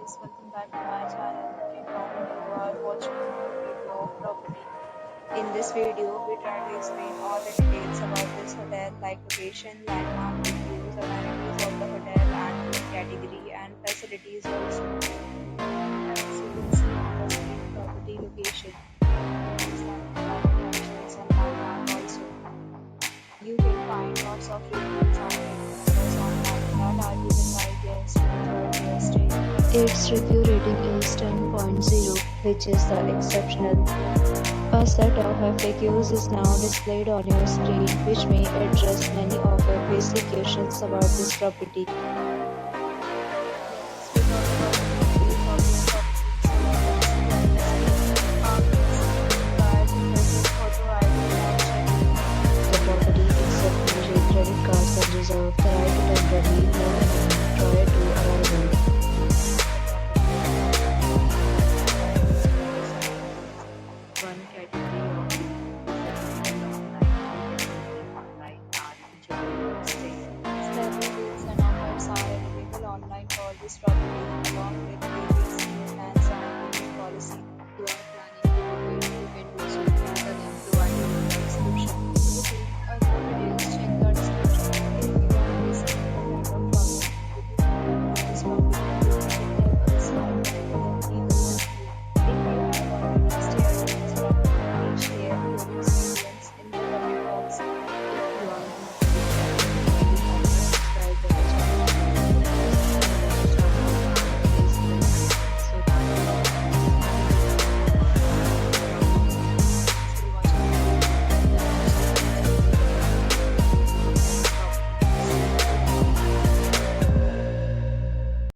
guys, welcome back to my channel. And now you are watching a new video of property. In this video, we try to explain all the details about this hotel like location, landmark, reviews, amenities of the hotel and room category and facilities also. As you can see on the screen, property location. Is that attractions and landmark also. You can find lots of reviews and numbers online that are given by guests to enjoy their stay. Its review rating is 10.0, which is the exceptional. A set of FAQs is now displayed on your screen, which may address many of your basic questions about this property. The property accepts major credit cards and reserves the right to temporarily hold an amount prior to arrival. One category of online and enjoy stay. Several deals and offers are available online for this property along with various plans and payment policy. You are